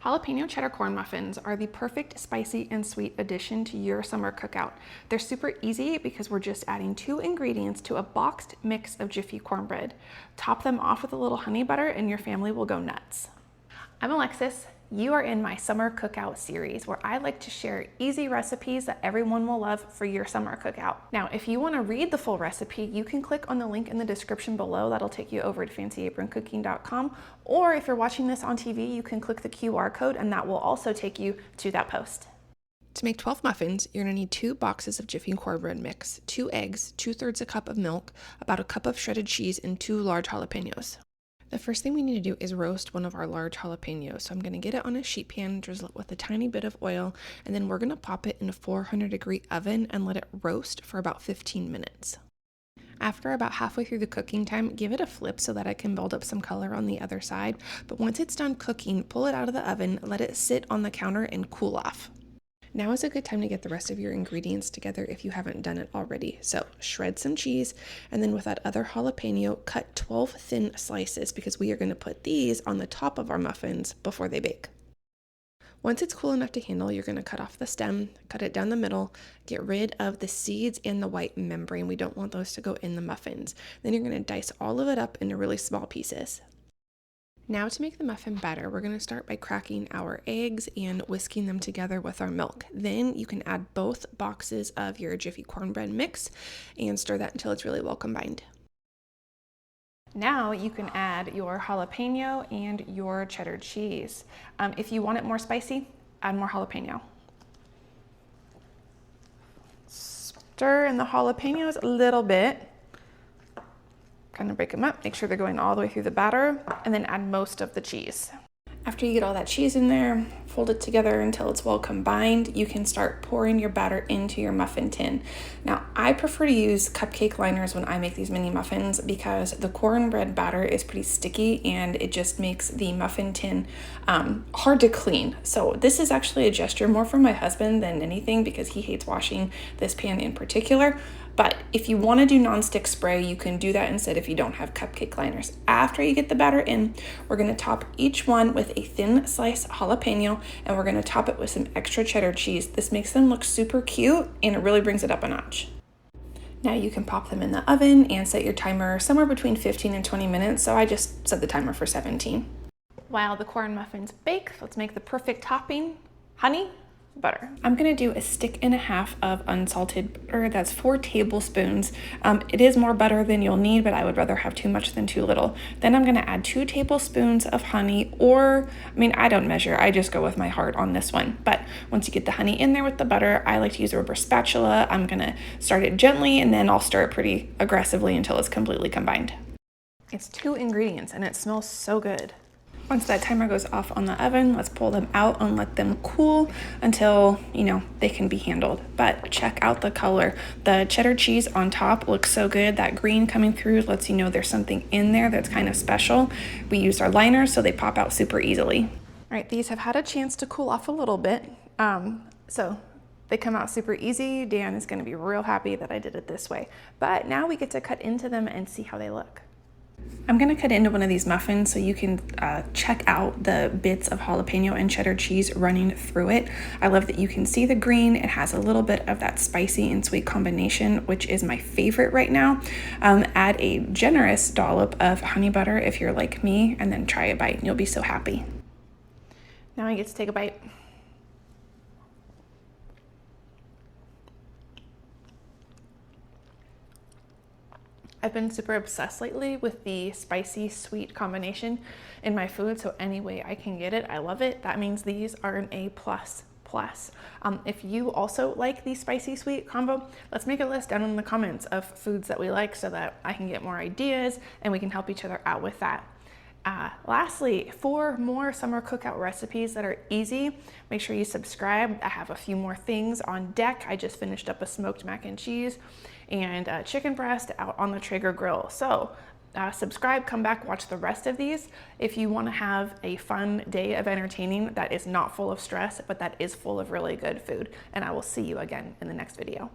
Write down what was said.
Jalapeno cheddar corn muffins are the perfect spicy and sweet addition to your summer cookout. They're super easy because we're just adding 2 ingredients to a boxed mix of Jiffy cornbread. Top them off with a little honey butter and your family will go nuts. I'm Alexis. You are in my summer cookout series where I like to share easy recipes that everyone will love for your summer cookout. Now, if you want to read the full recipe, you can click on the link in the description below. That'll take you over to fancyaproncooking.com. Or if you're watching this on TV, you can click the QR code and that will also take you to that post. To make 12 muffins, you're going to need 2 boxes of Jiffy cornbread mix, 2 eggs, 2/3 a cup of milk, about a cup of shredded cheese, and 2 large jalapenos. The first thing we need to do is roast one of our large jalapenos. So I'm going to get it on a sheet pan, drizzle it with a tiny bit of oil, and then we're going to pop it in a 400-degree oven and let it roast for about 15 minutes. After about halfway through the cooking time, give it a flip so that it can build up some color on the other side. But once it's done cooking, pull it out of the oven, let it sit on the counter and cool off. Now is a good time to get the rest of your ingredients together if you haven't done it already. So shred some cheese, and then with that other jalapeno, cut 12 thin slices because we are going to put these on the top of our muffins before they bake. Once it's cool enough to handle, you're going to cut off the stem, cut it down the middle, get rid of the seeds and the white membrane. We don't want those to go in the muffins. Then you're going to dice all of it up into really small pieces. Now to make the muffin batter, we're going to start by cracking our eggs and whisking them together with our milk. Then you can add both boxes of your Jiffy cornbread mix and stir that until it's really well combined. Now you can add your jalapeno and your cheddar cheese. If you want it more spicy, add more jalapeno. Stir in the jalapenos a little bit. Kind of break them up, make sure they're going all the way through the batter, and then add most of the cheese. After you get all that cheese in there, fold it together until it's well combined. You can start pouring your batter into your muffin tin. Now, I prefer to use cupcake liners when I make these mini muffins because the cornbread batter is pretty sticky and it just makes the muffin tin hard to clean. So this is actually a gesture more for my husband than anything because he hates washing this pan in particular. But if you want to do nonstick spray, you can do that instead if you don't have cupcake liners. After you get the batter in, we're going to top each one with a thin sliced jalapeno, and we're going to top it with some extra cheddar cheese. This makes them look super cute, and it really brings it up a notch. Now you can pop them in the oven and set your timer somewhere between 15 and 20 minutes, so I just set the timer for 17. While the corn muffins bake, let's make the perfect topping: honey, butter. I'm gonna do 1.5 sticks of unsalted butter. That's 4 tablespoons. It is more butter than you'll need, but I would rather have too much than too little. Then I'm gonna add 2 tablespoons of honey, or, I don't measure, I just go with my heart on this one. But once you get the honey in there with the butter, I like to use a rubber spatula. I'm gonna start it gently, and then I'll stir it pretty aggressively until it's completely combined. It's 2 ingredients, and it smells so good. Once that timer goes off on the oven, let's pull them out and let them cool until, they can be handled. But check out the color. The cheddar cheese on top looks so good. That green coming through lets you know there's something in there that's kind of special. We used our liners, so they pop out super easily. All right, these have had a chance to cool off a little bit. So they come out super easy. Dan is gonna be real happy that I did it this way. But now we get to cut into them and see how they look. I'm going to cut into one of these muffins so you can check out the bits of jalapeno and cheddar cheese running through it. I love that you can see the green. It has a little bit of that spicy and sweet combination, which is my favorite right now. Add a generous dollop of honey butter if you're like me, and then try a bite and you'll be so happy. Now I get to take a bite. I've been super obsessed lately with the spicy sweet combination in my food, so any way I can get it, I love it. That means these are an A++. If you also like the spicy sweet combo, let's make a list down in the comments of foods that we like so that I can get more ideas and we can help each other out with that. Lastly, for more summer cookout recipes that are easy, make sure you subscribe. I have a few more things on deck. I just finished up a smoked mac and cheese and chicken breast out on the Traeger grill. So subscribe, come back, watch the rest of these. If you want to have a fun day of entertaining that is not full of stress, but that is full of really good food. And I will see you again in the next video.